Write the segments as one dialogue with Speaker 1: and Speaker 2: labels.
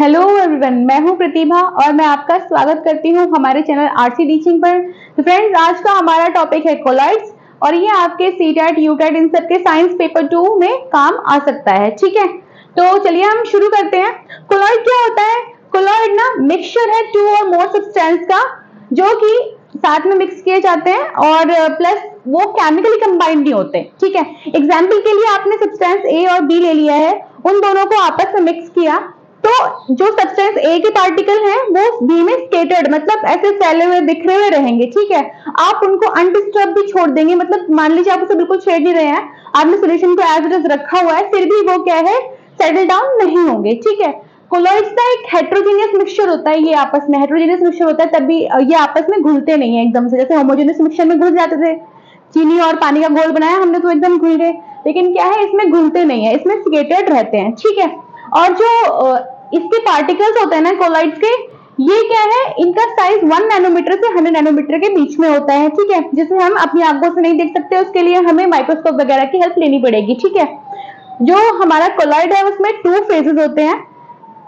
Speaker 1: Hello everyone, मैं हूं प्रतिभा और मैं आपका स्वागत करती हूं हमारे चैनल आरसी टीचिंग पर। तो फ्रेंड्स, आज का हमारा टॉपिक है कोलॉइड्स और ये आपके सीटेट, यूटेट इन सब के साइंस पेपर 2 में काम आ सकता है। ठीक है, तो चलिए हम शुरू करते हैं। कोलॉइड क्या होता है? कोलॉइड ना मिक्सचर है टू और मोर सब्सटेंस का, जो कि साथ में मिक्स किए जाते हैं और प्लस वो केमिकली कंबाइंड नहीं होते। ठीक है, एग्जाम्पल के लिए आपने सब्सटेंस ए और बी ले लिया है, उन दोनों को आपस में मिक्स किया तो जो सब्सटेंस ए के पार्टिकल हैं वो बी में स्केटर्ड, मतलब ऐसे फैले हुए बिखरे हुए रहेंगे। ठीक है, आप उनको अनडिस्टर्ब भी छोड़ देंगे, मतलब मान लीजिए आप उसे बिल्कुल छेड़ नहीं रहे हैं, आपने सॉल्यूशन को एज इट इज रखा हुआ है, फिर भी वो क्या है, सेटल डाउन नहीं होंगे। ठीक है, कोलॉइड्स का एक हेट्रोजेनियस मिक्सचर होता है, ये आपस में हेट्रोजेनियस मिक्सचर होता है, तभी ये आपस में घुलते नहीं है एकदम से। जैसे होमोजेनियस मिक्सचर में घुल जाते थे, चीनी और पानी का घोल बनाया हमने तो एकदम घुल गए, लेकिन क्या है, इसमें घुलते नहीं है, इसमें स्केटर्ड रहते हैं। ठीक है, और जो इसके पार्टिकल्स होते हैं ना कोलॉइड्स के, ये क्या है, इनका साइज 1 नैनोमीटर से 100 नैनोमीटर के बीच में होता है। ठीक है, जिसे हम अपनी आंखों से नहीं देख सकते, उसके लिए हमें माइक्रोस्कोप वगैरह की हेल्प लेनी पड़ेगी। ठीक है, जो हमारा कोलॉइड है उसमें 2 फेजेस होते हैं,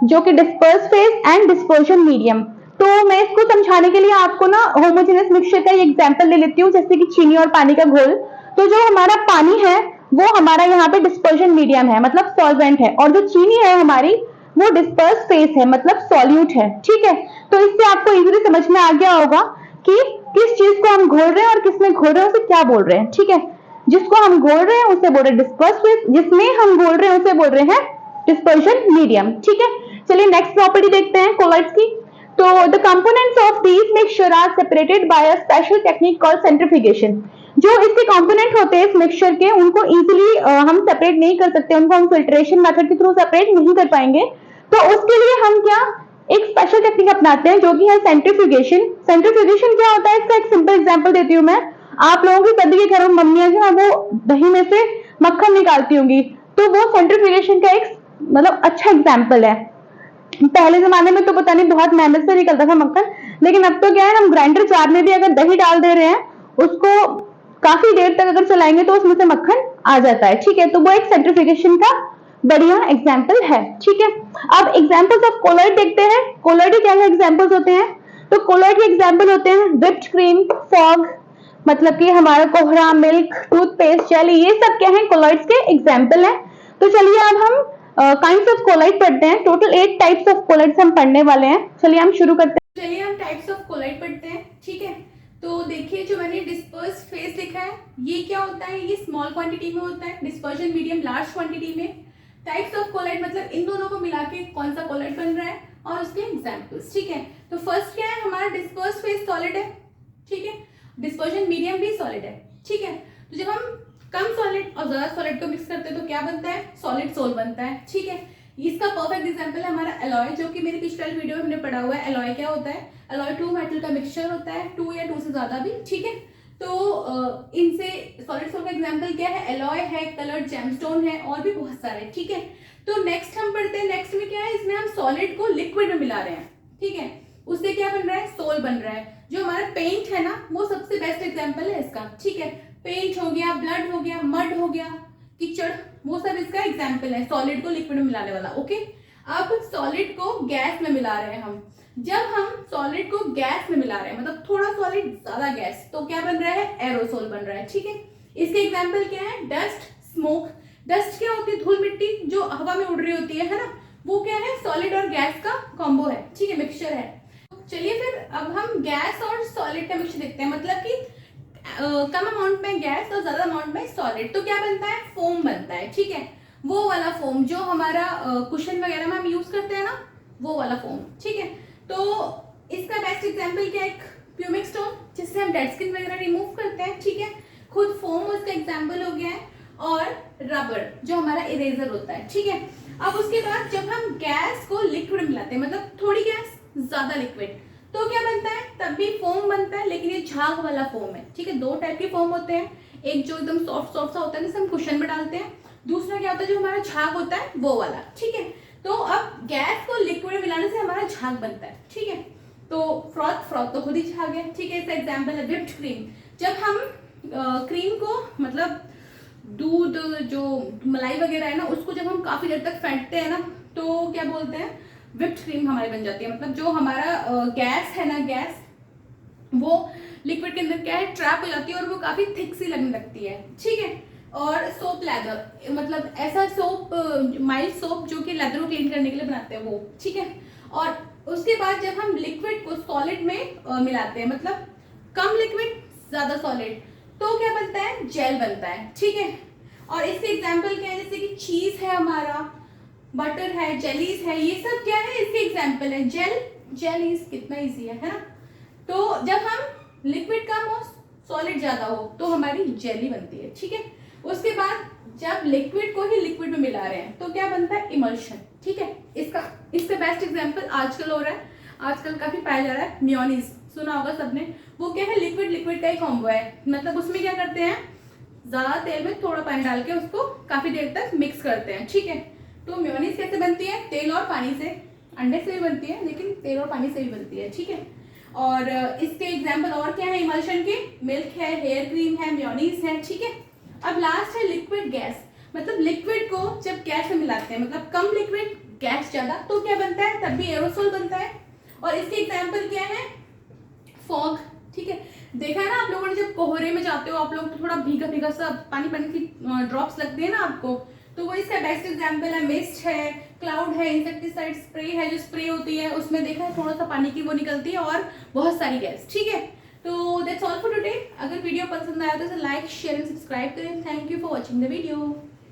Speaker 1: जो कि disperse phase and dispersion medium. तो मैं इसको समझाने के लिए आपको ना होमोजेनियस मिक्सचर का एग्जांपल ले लेती हूँ, जैसे कि चीनी और पानी का घोल। तो जो हमारा पानी है वो हमारा यहाँ पे डिस्पर्शन मीडियम है, मतलब सॉल्वेंट है, और जो चीनी है हमारी वो डिस्पर्स फेज है, मतलब सॉल्यूट है। ठीक है, तो इससे आपको इजीली समझ में आ गया होगा कि किस चीज को हम घोल रहे हैं और किसमें घोल रहे हैं, उसे क्या बोल रहे हैं। ठीक है, जिसको हम घोल रहे हैं उसे बोल रहे हैं डिस्पर्स फेज, जिसमें हम घोल रहे हैं उसे बोल रहे हैं डिस्पर्शन मीडियम। ठीक है, चलिए नेक्स्ट प्रॉपर्टी देखते हैं कोलॉइड्स की। तो the components of these mixture are separated by a special technique called centrifugation. जो इसके कंपोनेंट होते हैं इस मिक्सचर के, उनको इजीली हम सेपरेट नहीं कर सकते, उनको हम फिल्ट्रेशन मेथड के थ्रू सेपरेट नहीं कर पाएंगे। तो उसके लिए हम क्या, एक स्पेशल टेक्निक अपनाते हैं, जो कि है सेंट्रीफ्यूगेशन। सेंट्रीफ्यूगेशन क्या होता है, इसका एक सिंपल एग्जांपल देती हूँ मैं। आप लोगों के सभी के घरों में मम्मियां जो है वो दही में से मक्खन निकालती होंगी, तो वो सेंट्रीफ्यूगेशन का एक मतलब अच्छा एग्जाम्पल है। पहले जमाने में तो पता नहीं बहुत मेहनत से निकलता था मक्खन, लेकिन अब तो क्या है, हम ग्राइंडर जार में भी अगर दही डाल दे रहे हैं, उसको काफी देर तक अगर चलाएंगे तो उसमें से मक्खन आ जाता है। ठीक है, तो वो एक सेंट्रीफ्यूगेशन का बढ़िया एग्जाम्पल है। ठीक है, अब एग्जाम्पल्स ऑफ कोलॉइड देखते हैं। कोलॉइड के क्या क्या एग्जाम्पल्स होते हैं? तो कोलॉइड के एग्जाम्पल होते हैं व्हिप्ड क्रीम, फॉग, मतलब कि हमारा कोहरा, मिल्क, टूथपेस्ट, जेली, ये सब क्या है, कोलॉइड्स के एग्जाम्पल है। तो चलिए अब हम काइंड्स ऑफ कोलॉइड पढ़ते हैं। टोटल 8 टाइप्स ऑफ कोलॉइड्स हम पढ़ने वाले हैं। चलिए हम शुरू करते हैं।
Speaker 2: चलिए हम टाइप्स ऑफ कोलॉइड पढ़ते हैं। ठीक है, तो देखिए जो मैंने डिस्पर्स फेज लिखा है, ये क्या होता है, ये स्मॉल क्वांटिटी में होता है, डिस्पर्शन मीडियम लार्ज क्वांटिटी में। टाइप्स ऑफ कोलॉइड मतलब इन दोनों को मिला के कौन सा कोलॉइड बन रहा है और उसके एग्जाम्पल्स। ठीक है, तो फर्स्ट क्या है, हमारा डिस्पर्स फेज सॉलिड है। ठीक है, डिस्पर्शन मीडियम भी सॉलिड है। ठीक है, तो जब हम कम सॉलिड और ज्यादा सॉलिड को मिक्स करते हैं तो क्या बनता है, सॉलिड सोल बनता है। ठीक है, इसका परफेक्ट एग्जांपल है हमारा एलॉय, जो कि मेरी पिछले वीडियो में हमने पढ़ा हुआ है। एलॉय क्या होता है, एलॉय 2 मेटल का मिक्सचर होता है, 2 या 2 से ज्यादा भी। ठीक है, तो इनसे सॉलिड सोल का एग्जांपल क्या है, एलॉय है, कलर्ड जेमस्टोन है, और भी बहुत सारे। ठीक है, तो नेक्स्ट हम पढ़ते हैं, नेक्स्ट में क्या है, इसमें हम सॉलिड को लिक्विड में मिला रहे हैं। ठीक है, उससे क्या बन रहा है, सोल बन रहा है। जो हमारा पेंट है ना, वो सबसे बेस्ट एग्जाम्पल है इसका। ठीक है, पेंट हो गया, ब्लड हो गया, मड हो गया, कीचड़, वो सब इसका एग्जाम्पल है सॉलिड को लिक्विड में मिलाने वाला। ओके, अब सॉलिड को गैस में मिला रहे हैं हम। जब हम सॉलिड को गैस में मिला रहे हैं, मतलब थोड़ा सॉलिड ज्यादा गैस, तो क्या बन रहा है, एरोसोल बन रहा है। ठीक है, इसके एग्जाम्पल क्या है, डस्ट, स्मोक। डस्ट क्या होती है, धूल मिट्टी जो हवा में उड़ रही होती है ना, वो क्या है, सॉलिड और गैस का कॉम्बो है। ठीक है, मिक्सचर है। चलिए फिर अब हम गैस और सॉलिड का मिक्सचर देखते हैं, मतलब कि कम अमाउंट में गैस और ज्यादा अमाउंट में सॉलिड, तो क्या बनता है, फोम बनता है। ठीक है, वो वाला फोम जो हमारा कुशन वगैरह में हम यूज करते हैं ना, वो वाला फोम। ठीक है, तो इसका बेस्ट एग्जांपल क्या है, एक प्यूमिक स्टोन, जिससे हम डेड स्किन वगैरह रिमूव करते हैं। ठीक है, खुद फोम उसका एग्जाम्पल हो गया है, और रबर जो हमारा इरेजर होता है। ठीक है, अब उसके बाद जब हम गैस को लिक्विड मिलाते हैं, मतलब थोड़ी गैस ज्यादा लिक्विड, तो क्या बनता है, तब भी फोम बनता है, लेकिन ये झाग वाला फोम है। ठीक है, 2 टाइप के फोम होते हैं, एक जो एकदम सॉफ्ट सॉफ्ट सा होता है जैसे हम कुशन में डालते हैं, दूसरा क्या होता है जो हमारा झाग होता है वो वाला। ठीक है, तो अब गैस को लिक्विड मिलाने से हमारा झाग बनता है। ठीक है, तो फ्रॉथ, फ्रॉथ तो खुद ही झाग है। ठीक है, इसका एग्जाम्पल है व्हिप्ड क्रीम। जब हम क्रीम को, मतलब दूध जो मलाई वगैरह है ना, उसको जब हम काफी देर तक फेंटते हैं ना, तो क्या बोलते हैं, whipped क्रीम हमारी बन जाती है। मतलब जो हमारा गैस है ना, गैस वो लिक्विड के अंदर क्या है, ट्रैप हो जाती है और वो काफी थिक सी लगने लगती है, ठीक है। और सोप लेदर, मतलब ऐसा सोप, माइल्ड सोप जो कि लेदर को क्लीन करने के लिए बनाते हैं वो, ठीक है। और उसके बाद जब हम लिक्विड को सॉलिड में मिलाते हैं, मतलब कम लिक्विड ज्यादा सॉलिड, तो क्या बनता है, जेल बनता है, ठीक है। और इसके एग्जाम्पल क्या है, जैसे कि चीज है हमारा, बटर है, जेलीज है, ये सब क्या है, इसके एग्जाम्पल है। जेलीज कितना इजी है ना। तो जब हम लिक्विड कम हो सॉलिड ज्यादा हो तो हमारी जेली बनती है, ठीक है। उसके बाद जब लिक्विड को ही लिक्विड में मिला रहे हैं तो क्या बनता है, इमल्शन, ठीक है। इसका बेस्ट एग्जांपल आजकल हो रहा है, आजकल काफी पाया जा रहा है, मेयोनीज, सुना होगा सबने। वो क्या है, लिक्विड का ही कॉम्बो है। मतलब उसमें क्या करते हैं, ज्यादा तेल में थोड़ा पानी डाल के उसको काफी देर तक मिक्स करते हैं, ठीक है। तो मेयोनीज कैसे बनती है, तेल और पानी से, अंडे से भी बनती है लेकिन तेल और पानी से भी बनती है, ठीक है। और इसके एग्जाम्पल और क्या है इमल्शन के, मिल्क है, हेयर क्रीम है, मेयोनीज है, ठीक है। अब लास्ट है लिक्विड गैस, मतलब लिक्विड को जब गैस में मिलाते हैं, मतलब कम लिक्विड गैस ज्यादा, तो क्या बनता है, तब भी एरोसोल बनता है। और इसके एग्जाम्पल क्या है, फॉग, ठीक है। देखा है ना आप लोगों ने, जब कोहरे में जाते हो आप लोग तो थोड़ा भीगा भीगा सा पानी की ड्रॉप्स लगते हैं ना आपको, तो वो इसका बेस्ट एग्जांपल है। मिस्ट है, क्लाउड है, इंसेक्टिसाइड स्प्रे है, जो स्प्रे होती है उसमें देखा है थोड़ा सा पानी की वो निकलती है और बहुत सारी गैस, ठीक है। तो दैट्स ऑल फॉर टुडे। अगर वीडियो पसंद आया तो इसे लाइक, शेयर एंड सब्सक्राइब करें। Thank you for watching the video.